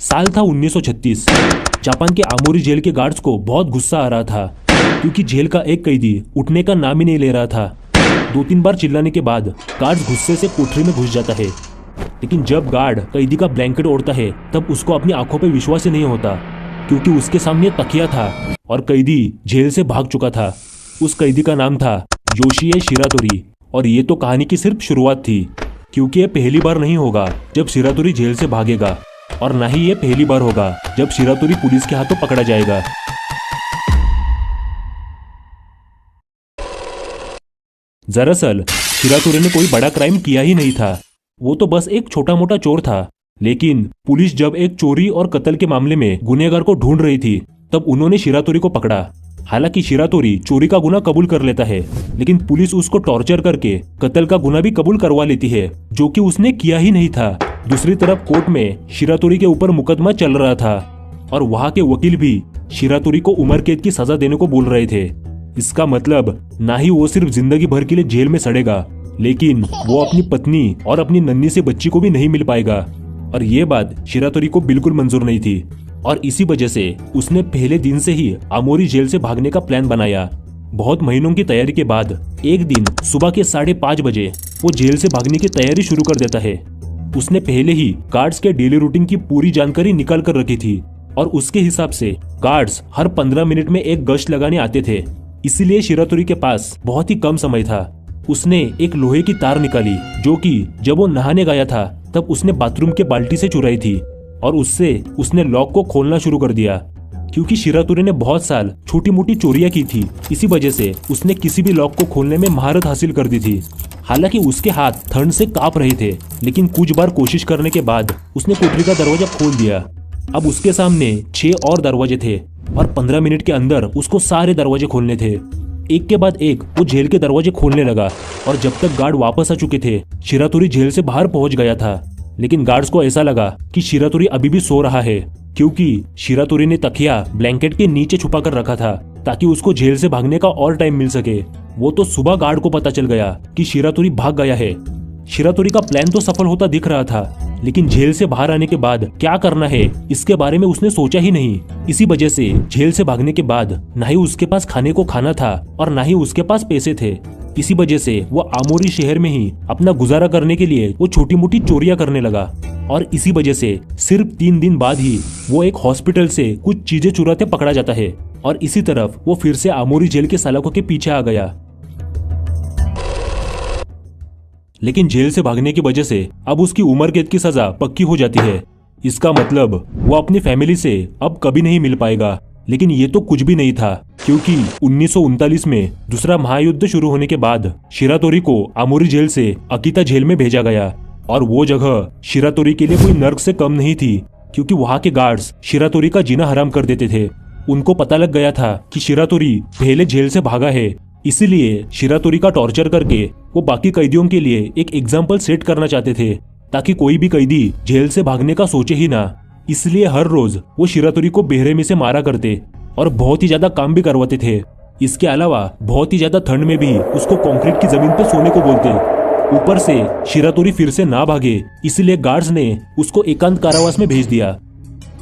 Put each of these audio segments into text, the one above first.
साल था 1936। जापान के आमोरी जेल के गार्ड्स को बहुत गुस्सा आ रहा था क्योंकि जेल का एक कैदी उठने का नाम ही नहीं ले रहा था। 2-3 बार चिल्लाने के बाद गार्ड्स गुस्से से कोठरी में घुस जाता है, लेकिन जब गार्ड कैदी का ब्लैंकेट ओढ़ता है तब उसको अपनी आंखों पर विश्वास ही नहीं होता क्योंकि उसके सामने तकिया था और कैदी जेल से भाग चुका था। उस कैदी का नाम था योशिए शिरातोरी। और ये तो कहानी की सिर्फ शुरुआत थी, क्योंकि ये पहली बार नहीं होगा जब शिरातोरी जेल से भागेगा, और ना ही ये पहली बार होगा जब शिरातोरी पुलिस के हाथों पकड़ा जाएगा। दरअसल शिरातोरी ने कोई बड़ा क्राइम किया ही नहीं था, वो तो बस एक छोटा मोटा चोर था। लेकिन पुलिस जब एक चोरी और कत्ल के मामले में गुनहगार को ढूंढ रही थी तब उन्होंने शिरातोरी को पकड़ा। हालांकि शिरातोरी चोरी का गुनाह कबूल कर लेता है, लेकिन पुलिस उसको टॉर्चर करके कत्ल का गुनाह भी कबूल करवा लेती है, जो कि उसने किया ही नहीं था। दूसरी तरफ कोर्ट में शिरातोरी के ऊपर मुकदमा चल रहा था और वहां के वकील भी शिरातोरी को उम्र कैद की सजा देने को बोल रहे थे। इसका मतलब ना ही वो सिर्फ जिंदगी भर के लिए जेल में सड़ेगा, लेकिन वो अपनी पत्नी और अपनी नन्ही से बच्ची को भी नहीं मिल पाएगा। और ये बात शिरातोरी को बिल्कुल मंजूर नहीं थी और इसी वजह से उसने पहले दिन से ही आमोरी जेल से भागने का प्लान बनाया। बहुत महीनों की तैयारी के बाद एक दिन सुबह के 5:30 बजे वो जेल से भागने की तैयारी शुरू कर देता है। उसने पहले ही गार्ड्स के डेली रूटीन की पूरी जानकारी निकाल कर रखी थी और उसके हिसाब से गार्ड्स हर 15 मिनट में एक गश्त लगाने आते थे, इसीलिए शिरातोरी के पास बहुत ही कम समय था। उसने एक लोहे की तार निकाली जो कि जब वो नहाने गया था तब उसने बाथरूम के बाल्टी से चुराई थी और उससे उसने लॉक को खोलना शुरू कर दिया। क्योंकि शिरातोरी ने बहुत साल छोटी मोटी चोरियां की थी, इसी वजह से उसने किसी भी लॉक को खोलने में महारत हासिल कर दी थी। हालांकि उसके हाथ ठंड से कांप रहे थे, लेकिन कुछ बार कोशिश करने के बाद उसने कोठरी का दरवाजा खोल दिया। अब उसके सामने 6 और दरवाजे थे और 15 मिनट के अंदर उसको सारे दरवाजे खोलने थे। एक के बाद एक वो जेल के दरवाजे खोलने लगा और जब तक गार्ड वापस आ चुके थे शिरातोरी जेल से बाहर पहुंच गया था। लेकिन गार्ड्स को ऐसा लगा कि शिरातोरी अभी भी सो रहा है, क्योंकि शिरातोरी ने तकिया ब्लैंकेट के नीचे छुपा कर रखा था ताकि उसको जेल से भागने का और टाइम मिल सके। वो तो सुबह गार्ड को पता चल गया कि शिरातोरी भाग गया है। शिरातोरी का प्लान तो सफल होता दिख रहा था, लेकिन जेल से बाहर आने के बाद क्या करना है इसके बारे में उसने सोचा ही नहीं। इसी वजह से जेल से भागने के बाद ना ही उसके पास खाने को खाना था और ना ही उसके पास पैसे थे। इसी वजह से वो आमोरी शहर में ही अपना गुजारा करने के लिए वो छोटी मोटी चोरियां करने लगा। और इसी वजह से सिर्फ 3 दिन बाद ही वो एक हॉस्पिटल से कुछ चीजें चुराते पकड़ा जाता है और इसी तरफ वो फिर से आमोरी जेल के सलाखों के पीछे आ गया। लेकिन जेल से भागने की वजह से अब उसकी उम्र कैद की सजा पक्की हो जाती है। इसका मतलब वो अपनी फैमिली से अब कभी नहीं मिल पाएगा। लेकिन ये तो कुछ भी नहीं था, क्योंकि 1939 में दूसरा महायुद्ध शुरू होने के बाद शिरातोरी को आमोरी जेल से अकीता जेल में भेजा गया और वो जगह शिरातोरी के लिए कोई नर्क से कम नहीं थी, क्योंकि वहां के गार्ड्स शिरातोरी का जीना हराम कर देते थे। उनको पता लग गया था कि शिरातोरी पहले जेल से भागा है, इसीलिए शिरातोरी का टॉर्चर करके वो बाकी कैदियों के लिए एक एग्जाम्पल सेट करना चाहते थे ताकि कोई भी कैदी जेल से भागने का सोचे ही ना। इसलिए हर रोज वो शिरातोरी को बेरहमी से मारा करते और बहुत ही ज्यादा काम भी करवाते थे। इसके अलावा बहुत ही ज्यादा ठंड में भी उसको कंक्रीट की जमीन पर सोने को बोलते। ऊपर से शिरातोरी फिर से ना भागे, इसलिए गार्ड्स ने उसको एकांत कारावास में भेज दिया।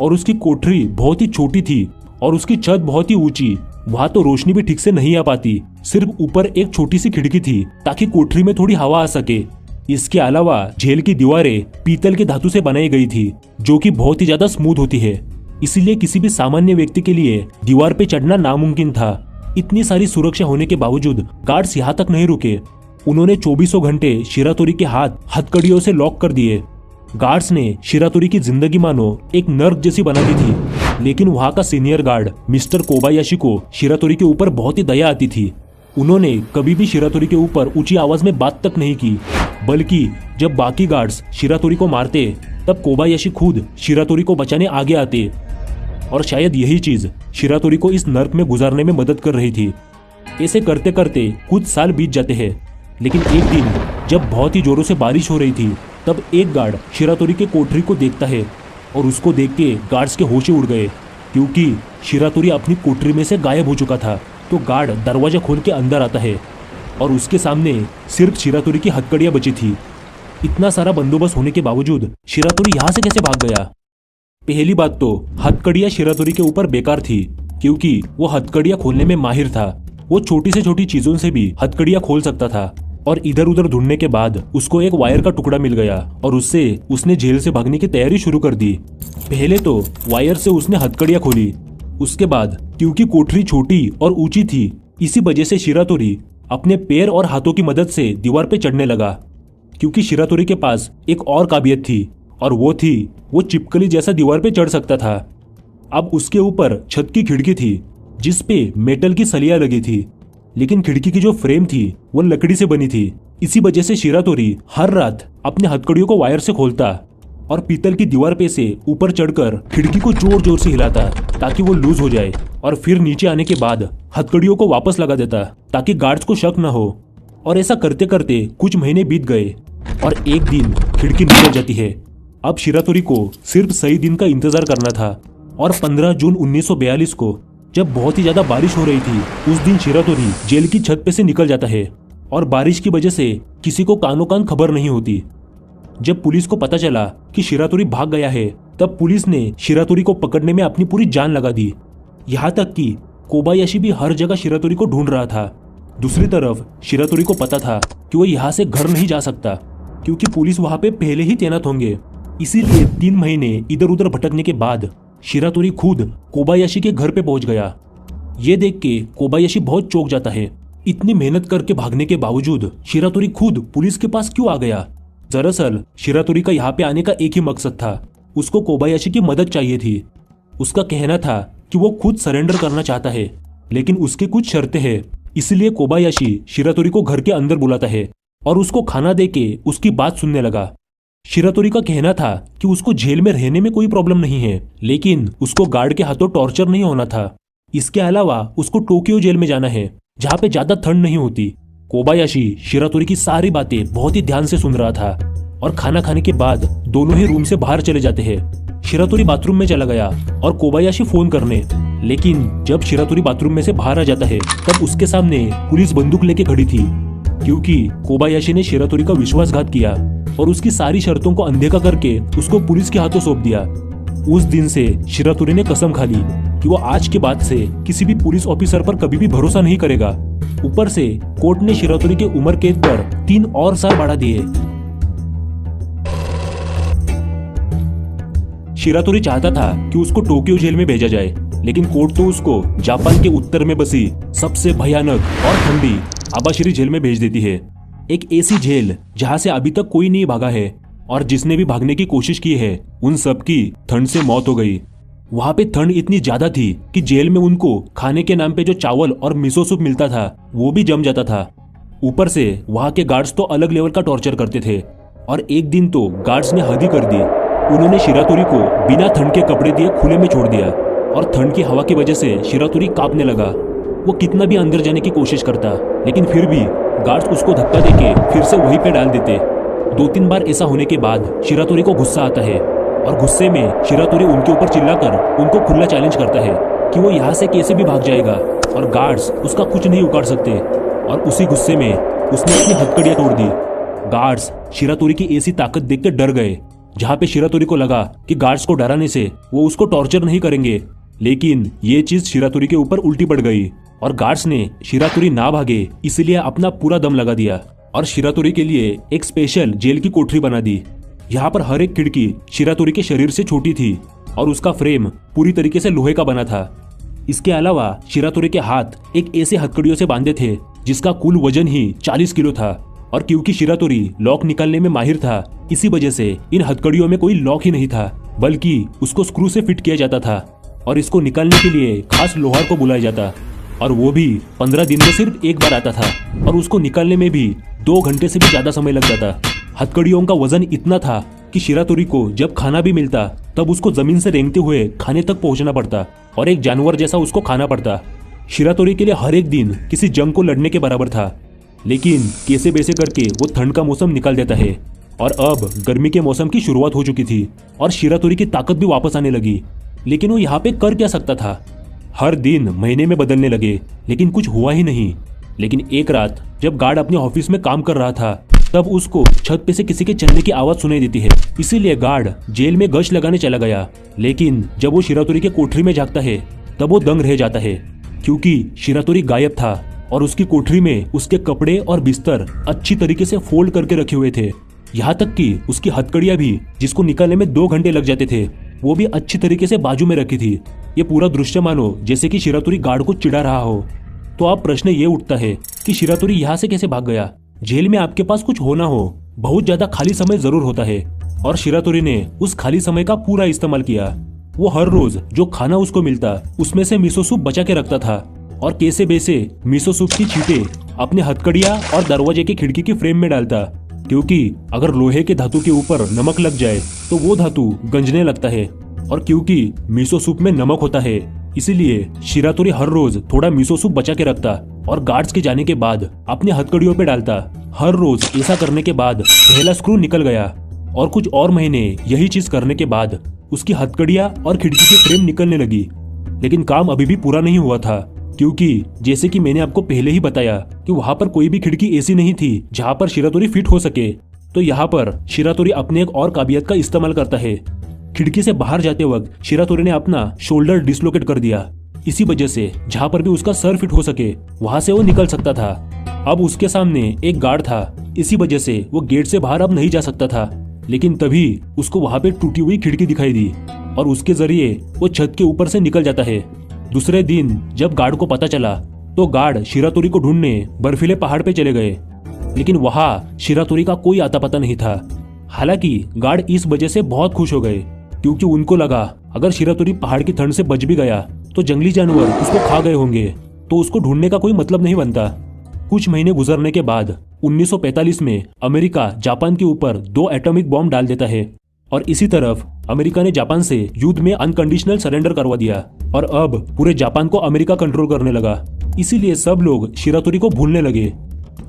और उसकी कोठरी बहुत ही छोटी थी और उसकी छत बहुत ही ऊंची, वहां तो रोशनी भी ठीक से नहीं आ पाती, सिर्फ ऊपर एक छोटी सी खिड़की थी ताकि कोठरी में थोड़ी हवा आ सके। इसके अलावा जेल की दीवारें पीतल के धातु से बनाई गई थी, जो कि बहुत ही ज्यादा स्मूथ होती है, इसीलिए किसी भी सामान्य व्यक्ति के लिए दीवार पे चढ़ना नामुमकिन था। इतनी सारी सुरक्षा होने के बावजूद गार्ड्स यहाँ तक नहीं रुके। उन्होंने 24 घंटे शिरातोरी के हाथ हथकड़ियों से लॉक कर दिए। गार्ड्स ने शिरातोरी की जिंदगी मानो एक नर्क जैसी बना दी थी, लेकिन वहां का सीनियर गार्ड मिस्टर कोबायाशी को शिरातोरी के ऊपर बहुत ही दया आती थी। उन्होंने कभी भी शिरातोरी के ऊपर ऊंची आवाज में बात तक नहीं की, बल्कि जब बाकी गार्ड्स शिरातोरी को मारते तब कोबायाशी खुद शिरातोरी को बचाने आगे आते। और शायद यही चीज शिरातोरी को इस नर्क में गुजारने में मदद कर रही थी। ऐसे करते करते कुछ साल बीत जाते हैं, लेकिन एक दिन जब बहुत ही जोरों से बारिश हो रही थी तब एक गार्ड शिरातोरी के कोठरी को देखता है और उसको देख के गार्ड्स के होश उड़ गए, क्योंकि शिरातोरी अपनी कोठरी में से गायब हो चुका था। तो गार्ड दरवाजा खोल के अंदर आता है और उसके सामने सिर्फ शिरातोरी की हथकड़ियां बची थी। इतना सारा बंदोबस्त होने के बावजूद शिरातोरी यहाँ से कैसे भाग गया? पहली बात तो हथकड़ियाँ शिरातोरी के ऊपर बेकार थी, क्योंकि वो हथकड़ियाँ खोलने में माहिर था। वो छोटी से छोटी चीजों से भी हथकड़ियाँ खोल सकता था। और इधर उधर ढूंढने के बाद उसको एक वायर का टुकड़ा मिल गया और उससे उसने जेल से भागने की तैयारी शुरू कर दी। पहले तो वायर से उसने हथकड़ियाँ खोली। उसके बाद क्योंकि कोठरी छोटी और ऊंची थी, इसी वजह से शिरातोरी अपने पैर और हाथों की मदद से दीवार पे चढ़ने लगा। क्योंकि शिरातोरी के पास एक और काबिलियत थी, और वो थी वो चिपकली जैसा दीवार पे चढ़ सकता था। अब उसके ऊपर छत की खिड़की थी जिस पे मेटल की सलियां लगी थी, लेकिन खिड़की की जो फ्रेम थी वो लकड़ी से बनी थी। इसी वजह से शिरातोरी हर रात अपने हथकड़ियों को वायर से खोलता और पीतल की दीवार पे से ऊपर चढ़कर खिड़की को जोर जोर से हिलाता ताकि वो लूज हो जाए, और फिर नीचे आने के बाद हथकड़ियों को वापस लगा देता ताकि गार्ड्स को शक न हो। और ऐसा करते करते कुछ महीने बीत गए और एक दिन खिड़की निकल जाती है। अब शिरातोरी को सिर्फ सही दिन का इंतजार करना था, और 15 जून 1942 को जब बहुत ही ज्यादा बारिश हो रही थी, उस दिन शिरातोरी जेल की छत पे से निकल जाता है और बारिश की वजह से किसी को कानो कान खबर नहीं होती। जब पुलिस को पता चला कि शिरातोरी भाग गया है, तब पुलिस ने शिरातोरी को पकड़ने में अपनी पूरी जान लगा दी। यहाँ तक कि कोबायाशी भी हर जगह शिरातोरी को ढूंढ रहा था। दूसरी तरफ शिरातोरी को पता था कि वो यहाँ से घर नहीं जा सकता, क्योंकि पुलिस वहां पे पहले ही तैनात होंगे। इसीलिए 3 महीने इधर उधर भटकने के बाद शिरातोरी खुद कोबायाशी के घर पे पहुंच गया। ये देख के कोबायाशी बहुत चौंक जाता है। इतनी मेहनत करके भागने के बावजूद शिरातोरी खुद पुलिस के पास क्यों आ गया? दरअसल शिरातोरी का यहाँ पे आने का एक ही मकसद था, उसको कोबायाशी की मदद चाहिए थी। उसका कहना था कि वो खुद सरेंडर करना चाहता है, लेकिन उसके कुछ शर्तें हैं। इसलिए कोबायाशी शिरातोरी को घर के अंदर बुलाता है और उसको खाना दे के उसकी बात सुनने लगा। शिरातोरी का कहना था कि उसको जेल में रहने में कोई प्रॉब्लम नहीं है, लेकिन उसको गार्ड के हाथों टॉर्चर नहीं होना था। इसके अलावा उसको टोक्यो जेल में जाना है, जहाँ पे ज्यादा ठंड नहीं होती। कोबायाशी शिरातोरी की सारी बातें बहुत ही ध्यान से सुन रहा था, और खाना खाने के बाद दोनों ही रूम से बाहर चले जाते हैं। शिरातोरी बाथरूम में चला गया और कोबायाशी फोन करने, लेकिन जब शिरातोरी बाथरूम में से बाहर आ जाता है, तब उसके सामने पुलिस बंदूक लेके खड़ी थी, क्योंकि कोबायाशी ने शिरातोरी का विश्वासघात किया और उसकी सारी शर्तों को अनदेखा करके उसको पुलिस के हाथों सौंप दिया। उस दिन से शिरातोरी ने कसम खा ली कि वो आज के बाद से किसी भी पुलिस ऑफिसर पर कभी भी भरोसा नहीं करेगा। ऊपर से कोर्ट ने शिरातोरी के उम्र कैद पर 3 और साल बढ़ा दिए। शिरातोरी चाहता था कि उसको टोक्यो जेल में भेजा जाए, लेकिन कोर्ट तो उसको जापान के उत्तर में बसी सबसे भयानक और ठंडी आबाशिरी जेल में भेज देती है। एक ऐसी जेल जहां से अभी तक कोई नहीं भागा है, और जिसने भी भागने की कोशिश की है उन सब की ठंड से मौत हो गई। वहां पे ठंड इतनी ज्यादा थी कि जेल में उनको खाने के नाम पे जो चावल और मिसो सूप मिलता था वो भी जम जाता था। ऊपर से वहां के गार्ड्स तो अलग लेवल का टॉर्चर करते थे, और एक दिन तो गार्ड्स ने हद ही कर दी। उन्होंने शिरातोरी को बिना ठंड के कपड़े दिए खुले में छोड़ दिया, और ठंड की हवा की वजह से शिरातोरी कांपने लगा। वो कितना भी अंदर जाने की कोशिश करता, लेकिन फिर भी गार्ड्स उसको धक्का देके फिर से वहीं पे डाल देते। 2-3 बार ऐसा होने के बाद शिरातोरी को गुस्सा आता है, और गुस्से में शिरातोरी उनके ऊपर चिल्लाकर उनको खुला चैलेंज करता है कि वो यहाँ से कैसे भी भाग जाएगा और गार्ड्स उसका कुछ नहीं उखाड़ सकते। और उसी गुस्से में उसने अपनी हथकड़ियाँ तोड़ दी। गार्ड्स शिरातोरी की ऐसी ताकत देखकर डर गए। जहाँ पे शिरातोरी को लगा कि गार्ड्स को डराने से वो उसको टॉर्चर नहीं करेंगे, लेकिन ये चीज शिरातोरी के ऊपर उल्टी पड़ गई, और गार्ड्स ने शिरातोरी ना भागे इसलिए अपना पूरा दम लगा दिया और शिरातोरी के लिए एक स्पेशल जेल की कोठरी बना दी। यहाँ पर हर एक खिड़की शिरातोरी के शरीर से छोटी थी, और उसका फ्रेम पूरी तरीके से लोहे का बना था। इसके अलावा शिरातोरी के हाथ एक ऐसे हथकड़ियों से बांधे थे जिसका कुल वजन ही 40 किलो था, और क्योंकि शिरातोरी लॉक निकालने में माहिर था, इसी वजह से इन हथकड़ियों में कोई लॉक ही नहीं था, बल्कि उसको स्क्रू से फिट किया जाता था, और इसको निकालने के लिए खास लोहार को बुलाया जाता, और वो भी 15 दिन में सिर्फ एक बार आता था, और उसको निकालने में भी 2 घंटे से भी ज्यादा समय लग जाता। हथकड़ियों का वजन इतना था कि शिरातोरी को जब खाना भी मिलता तब उसको जमीन से रेंगते हुए खाने तक पहुंचना पड़ता, और एक जानवर जैसा उसको खाना पड़ता। शिरातोरी के लिए हर एक दिन किसी जंग को लड़ने के बराबर था, लेकिन कैसे बैसे करके वो ठंड का मौसम निकाल देता है, और अब गर्मी के मौसम की शुरुआत हो चुकी थी, और शिरातोरी की ताकत भी वापस आने लगी। लेकिन वो यहाँ पे कर क्या सकता था? हर दिन महीने में बदलने लगे, लेकिन कुछ हुआ ही नहीं। लेकिन एक रात जब गार्ड अपने ऑफिस में काम कर रहा था, तब उसको छत पे से किसी के चलने की आवाज सुनाई देती है। इसीलिए गार्ड जेल में गश्त लगाने चला गया। लेकिन जब वो शिरातोरी के कोठरी में झांकता है तब वो दंग रह जाता है, क्योंकि शिरातोरी गायब था और उसकी कोठरी में उसके कपड़े और बिस्तर अच्छी तरीके से फोल्ड करके रखे हुए थे। यहाँ तक कि उसकी हथकड़ियां भी, जिसको निकालने में 2 घंटे लग जाते थे, वो भी अच्छी तरीके से बाजू में रखी थी। ये पूरा दृश्य मानो जैसे कि शिरातोरी गार्ड को चिढ़ा रहा हो। तो अब प्रश्न ये उठता है कि शिरातोरी यहाँ से कैसे भाग गया। जेल में आपके पास कुछ होना हो, बहुत ज्यादा खाली समय जरूर होता है, और शिरातोरी ने उस खाली समय का पूरा इस्तेमाल किया। वो हर रोज जो खाना उसको मिलता उसमें से मिसो सूप बचा के रखता था और कैसे बेसे मिसो सूप की छींटे अपने हथकड़ियां और दरवाजे की खिड़की की फ्रेम में डालता, क्योंकि अगर लोहे के धातु के ऊपर नमक लग जाए तो वो धातु गंजने लगता है। और क्योंकि मिसो सूप में नमक होता है, इसीलिए शिरातोरी हर रोज थोड़ा मिसो सूप बचा के रखता और गार्ड्स के जाने के बाद अपने हथकड़ियों पे डालता। हर रोज ऐसा करने के बाद पहला स्क्रू निकल गया और कुछ और महीने यही चीज करने के बाद उसकी हथकड़ियां और खिड़की की फ्रेम निकलने लगी। लेकिन काम अभी भी पूरा नहीं हुआ था, क्योंकि जैसे कि मैंने आपको पहले ही बताया कि वहां पर कोई भी खिड़की ऐसी नहीं थी जहां पर शिरातोरी फिट हो सके। तो यहाँ पर शिरातोरी अपने एक और काबिलियत का इस्तेमाल करता है। खिड़की से बाहर जाते वक्त शिरातोरी ने अपना शोल्डर डिसलोकेट कर दिया। इसी वजह से जहां पर भी उसका सर फिट हो सके वहां से वो निकल सकता था। अब उसके सामने एक गार्ड था, इसी वजह से वो गेट से बाहर अब नहीं जा सकता था। लेकिन तभी उसको वहां पे टूटी हुई खिड़की दिखाई दी और उसके जरिए वो छत के ऊपर से निकल जाता है। दूसरे दिन जब गार्ड को पता चला तो गार्ड शिरातोरी को ढूंढने बर्फीले पहाड़ पे चले गए, लेकिन वहां शिरातोरी का कोई आता पता नहीं था। हालांकि गार्ड इस वजह से बहुत खुश हो गए, क्योंकि उनको लगा अगर शिरातोरी पहाड़ की ठंड से बच भी गया तो जंगली जानवर उसको खा गए होंगे, तो उसको ढूंढने का कोई मतलब नहीं बनता। कुछ महीने गुजरने के बाद 1945 में अमेरिका जापान के ऊपर 2 एटॉमिक बॉम्ब डाल देता है और इसी तरफ अमेरिका ने जापान से युद्ध में अनकंडीशनल सरेंडर करवा दिया और अब पूरे जापान को अमेरिका कंट्रोल करने लगा। इसीलिए सब लोग शिरातोरी को भूलने लगे।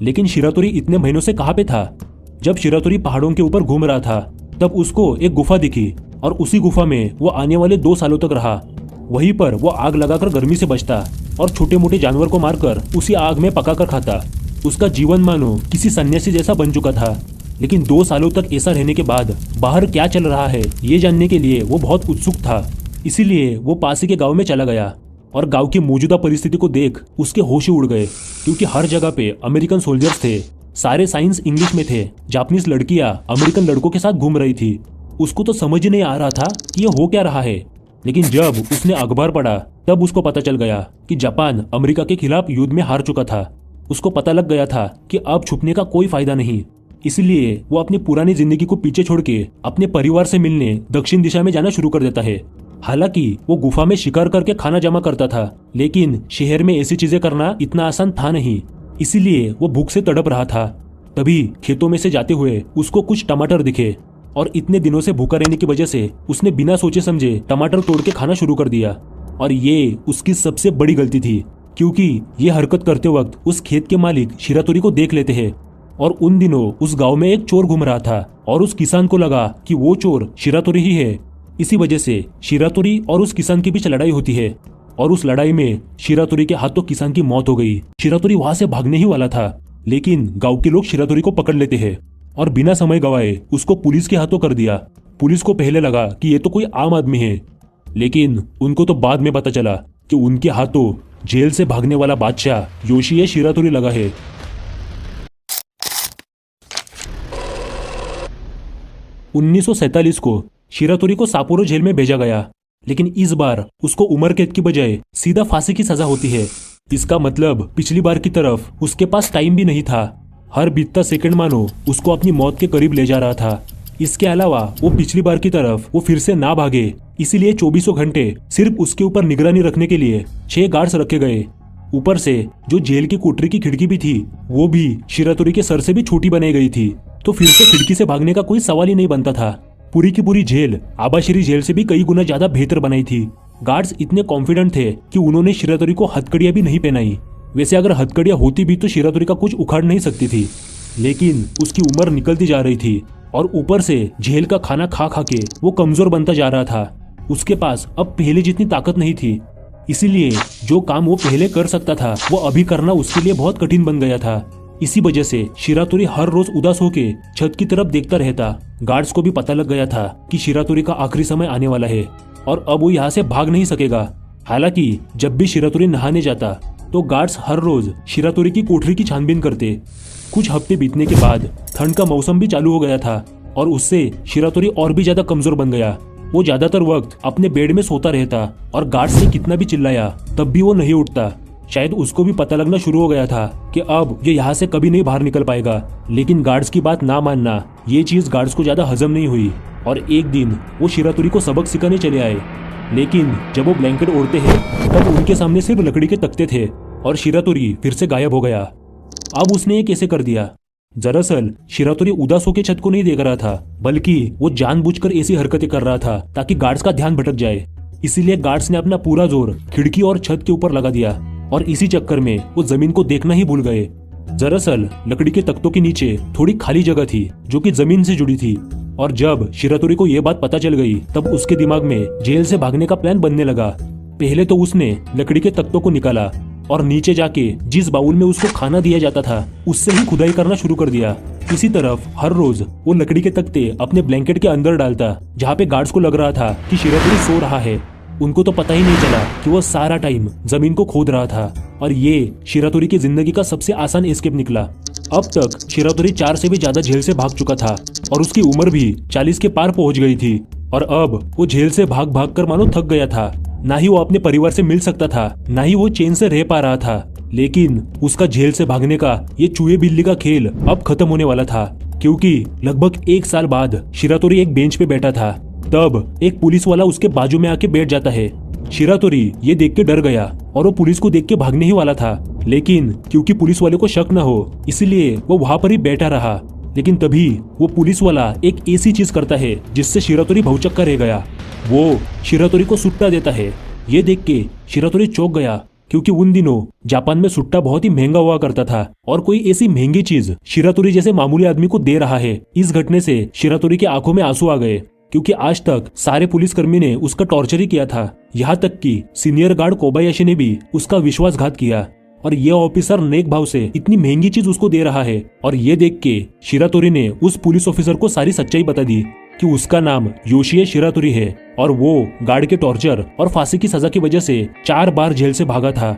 लेकिन शिरातोरी इतने महीनों से कहाँ पे था? जब शिरातोरी पहाड़ों के ऊपर घूम रहा था तब उसको एक गुफा दिखी और उसी गुफा में वो आने वाले 2 सालों तक रहा। वहीं पर वो आग लगाकर गर्मी से बचता और छोटे मोटे जानवर को मारकर उसी आग में पकाकर खाता। उसका जीवन मानो किसी सन्यासी जैसा बन चुका था। लेकिन 2 सालों तक ऐसा रहने के बाद बाहर क्या चल रहा है ये जानने के लिए वो बहुत उत्सुक था। इसीलिए वो पास ही के गांव में चला गया और गांव की मौजूदा परिस्थिति को देख उसके होश ही उड़ गए, क्योंकि हर जगह पे अमेरिकन सोल्जर्स थे। सारे साइंस इंग्लिश में थे। जापानीज लड़कियां अमेरिकन लड़कों के साथ घूम रही थी। उसको तो समझ ही नहीं आ रहा था कि ये हो क्या रहा है। लेकिन जब उसने अखबार पढ़ा तब उसको पता चल गया कि जापान अमेरिका के खिलाफ युद्ध में हार चुका था। उसको पता लग गया था कि अब छुपने का कोई फायदा नहीं। इसलिए वो अपनी पुरानी जिंदगी को पीछे छोड़ के अपने परिवार से मिलने दक्षिण दिशा में जाना शुरू कर देता है। हालांकि वो गुफा में शिकार करके खाना जमा करता था, लेकिन शहर में ऐसी चीजें करना इतना आसान था नहीं। इसीलिए वो भूख से तड़प रहा था। तभी खेतों में से जाते हुए उसको कुछ टमाटर दिखे और इतने दिनों से भूखा रहने की वजह से उसने बिना सोचे समझे टमाटर तोड़ के खाना शुरू कर दिया। और ये उसकी सबसे बड़ी गलती थी, क्योंकि ये हरकत करते वक्त उस खेत के मालिक शिरातोरी को देख लेते हैं। और उन दिनों उस गांव में एक चोर घूम रहा था और उस किसान को लगा कि वो चोर शिरातोरी ही है। इसी वजह से शिरातोरी और उस किसान के बीच लड़ाई होती है और उस लड़ाई में शिरातोरी के हाथों किसान की मौत हो गई। शिरातोरी वहां से भागने ही वाला था, लेकिन गांव के लोग शिरातोरी को पकड़ लेते हैं और बिना समय गवाए उसको पुलिस के हाथों कर दिया। पुलिस को पहले लगा कि ये तो कोई आम आदमी है, लेकिन उनको तो बाद में पता चला कि उनके हाथों जेल से भागने वाला बादशाह योशिए शिरातोरी लगा है। उन्नीस को शिरातोरी को सापोरो जेल में भेजा गया, लेकिन इस बार उसको उम्र कैद की बजाय सीधा फांसी की सजा होती है। इसका मतलब पिछली बार की तरफ उसके पास टाइम भी नहीं था। हर बीतता सेकंड मानो उसको अपनी मौत के करीब ले जा रहा था। इसके अलावा वो पिछली बार की तरफ वो फिर से ना भागे, इसीलिए 24 घंटे सिर्फ उसके ऊपर निगरानी रखने के लिए 6 गार्ड्स रखे गए। ऊपर से जो जेल की कोठरी की खिड़की भी थी वो भी शिरातोरी के सर से भी छोटी बनाई गई थी, तो फिर से खिड़की से भागने का कोई सवाल ही नहीं बनता था। पूरी की पूरी जेल आबाशिरी जेल से भी कई गुना ज्यादा बेहतर बनाई थी। गार्ड्स इतने कॉन्फिडेंट थे कि उन्होंने शिरातोरी को हथकड़ियां भी नहीं पहनाई। वैसे अगर हथकड़ियां होती भी तो शिरातोरी का कुछ उखाड़ नहीं सकती थी, लेकिन उसकी उम्र निकलती जा रही थी और ऊपर से जेल का खाना खा खा के वो कमजोर बनता जा रहा था। उसके पास अब पहले जितनी ताकत नहीं थी, इसीलिए जो काम वो पहले कर सकता था वो अभी करना उसके लिए बहुत कठिन बन गया था। इसी वजह से शिरातोरी हर रोज उदास होके छत की तरफ देखता रहता। गार्ड्स को भी पता लग गया था कि शिरातोरी का आखिरी समय आने वाला है और अब वो यहाँ से भाग नहीं सकेगा। हालांकि जब भी शिरातोरी नहाने जाता तो गार्ड्स हर रोज शिरातोरी की कोठरी की छानबीन करते। कुछ हफ्ते बीतने के बाद ठंड का मौसम भी चालू हो गया था और उससे शिरातोरी और भी ज्यादा कमजोर बन गया। वो ज्यादातर वक्त अपने बेड में सोता रहता और गार्ड्स ने कितना भी चिल्लाया तब भी वो नहीं उठता। शायद उसको भी पता लगना शुरू हो गया था कि अब ये यहाँ से कभी नहीं बाहर निकल पाएगा। लेकिन गार्ड्स की बात ना मानना, ये चीज गार्ड्स को ज्यादा हजम नहीं हुई और एक दिन वो शिरातोरी को सबक सिखाने चले आए। लेकिन जब वो ब्लैंकेट ओढ़ते हैं तब उनके सामने सिर्फ लकड़ी के तख्ते थे और शिरातोरी फिर से गायब हो गया। अब उसने ये कैसे कर दिया? दरअसल शिरातोरी उदास होकर छत को नहीं देख रहा था, बल्कि वो जानबूझकर ऐसी हरकतें कर रहा था ताकि गार्ड्स का ध्यान भटक जाए। इसीलिए गार्ड्स ने अपना पूरा जोर खिड़की और छत के ऊपर लगा दिया और इसी चक्कर में वो जमीन को देखना ही भूल गए। दरअसल लकड़ी के तख्तों के नीचे थोड़ी खाली जगह थी जो कि जमीन से जुड़ी थी और जब शिरातोरी को यह बात पता चल गई तब उसके दिमाग में जेल से भागने का प्लान बनने लगा। पहले तो उसने लकड़ी के तख्तों को निकाला और नीचे जाके जिस बाउल में उसको खाना दिया जाता था उससे ही खुदाई करना शुरू कर दिया। इसी तरफ हर रोज वो लकड़ी के तख्ते अपने ब्लैंकेट के अंदर डालता जहाँ पे गार्ड्स को लग रहा था कि शिरातोरी सो रहा है। उनको तो पता ही नहीं चला कि वो सारा टाइम जमीन को खोद रहा था और ये शिरातोरी की जिंदगी का सबसे आसान एस्केप निकला। अब तक शिरातोरी 4 से भी ज्यादा जेल से भाग चुका था और उसकी उम्र भी 40 के पार पहुंच गई थी और अब वो जेल से भाग भाग कर मानो थक गया था। ना ही वो अपने परिवार से मिल सकता था, ना ही वो चैन से रह पा रहा था। लेकिन उसका जेल से भागने का ये चूहे बिल्ली का खेल अब खत्म होने वाला था, क्योंकि लगभग 1 साल बाद शिरातोरी एक बेंच पे बैठा था। तब एक पुलिस वाला उसके बाजू में आके बैठ जाता है। शिरातोरी ये देख के डर गया और वो पुलिस को देख के भागने ही वाला था, लेकिन क्योंकि पुलिस वाले को शक न हो इसलिए वो वहां पर ही बैठा रहा। लेकिन तभी वो पुलिस वाला एक ऐसी चीज करता है जिससे शिरातोरी भौचक्का रह गया। वो शिरातोरी को सुट्टा देता है। ये देख के शिरातोरी चौंक गया, क्योंकि उन दिनों जापान में सुट्टा बहुत ही महंगा हुआ करता था और कोई ऐसी महंगी चीज शिरातोरी जैसे मामूली आदमी को दे रहा है। इस घटने से शिरातोरी की आंखों में आंसू आ गए, क्योंकि आज तक सारे पुलिसकर्मी ने उसका टॉर्चर ही किया था। यहाँ तक कि सीनियर गार्ड कोबायाशी ने भी उसका विश्वासघात किया और ये ऑफिसर नेक भाव से इतनी महंगी चीज उसको दे रहा है। और ये देख के शिरातोरी ने उस पुलिस ऑफिसर को सारी सच्चाई बता दी कि उसका नाम योशिए शिरातोरी है और वो गार्ड के टॉर्चर और फांसी की सजा की वजह से 4 बार जेल से भागा था।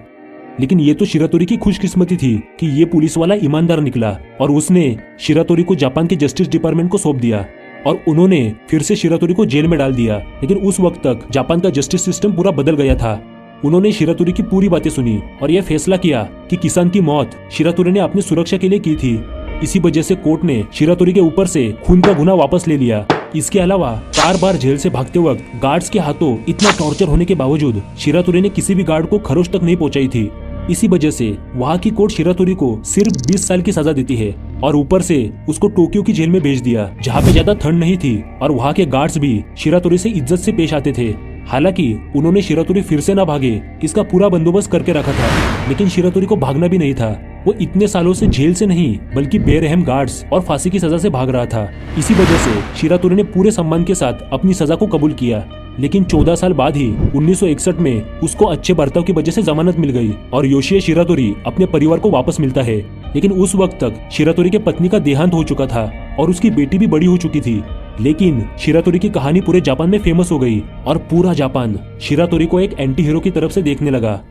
लेकिन ये तो शिरातोरी की खुशकिस्मती थी कि ये पुलिस वाला ईमानदार निकला और उसने शिरातोरी को जापान के जस्टिस डिपार्टमेंट को सौंप दिया और उन्होंने फिर से शिरातोरी को जेल में डाल दिया। लेकिन उस वक्त तक जापान का जस्टिस सिस्टम पूरा बदल गया था। उन्होंने शिरातोरी की पूरी बातें सुनी और यह फैसला किया कि किसान की मौत शिरातोरी ने अपनी सुरक्षा के लिए की थी। इसी वजह से कोर्ट ने शिरातोरी के ऊपर से खून का गुनाह वापस ले लिया। इसके अलावा 4 बार जेल से भागते वक्त गार्ड्स के हाथों इतना टॉर्चर होने के बावजूद शिरातोरी ने किसी भी गार्ड को खरोच तक नहीं पहुंचाई थी। इसी वजह से वहाँ की कोर्ट शिरातोरी को सिर्फ 20 साल की सजा देती है और ऊपर से उसको टोक्यो की जेल में भेज दिया, जहाँ पे ज्यादा ठंड नहीं थी और वहाँ के गार्ड्स भी शिरातोरी से इज्जत से पेश आते थे। हालांकि उन्होंने शिरातोरी फिर से ना भागे इसका पूरा बंदोबस्त करके रखा था, लेकिन शिरातोरी को भागना भी नहीं था। वो इतने सालों से जेल से नहीं बल्कि बेरहम गार्ड्स और फांसी की सजा से भाग रहा था। इसी वजह से शिरातोरी ने पूरे सम्मान के साथ अपनी सजा को कबूल किया। लेकिन 14 साल बाद ही 1961 में उसको अच्छे बर्ताव की वजह से जमानत मिल गई और योशिए शिरातोरी अपने परिवार को वापस मिलता है। लेकिन उस वक्त तक शिरातोरी के पत्नी का देहांत हो चुका था और उसकी बेटी भी बड़ी हो चुकी थी। लेकिन शिरातोरी की कहानी पूरे जापान में फेमस हो गई और पूरा जापान शिरातोरी को एक एंटी हीरो की तरफ से देखने लगा।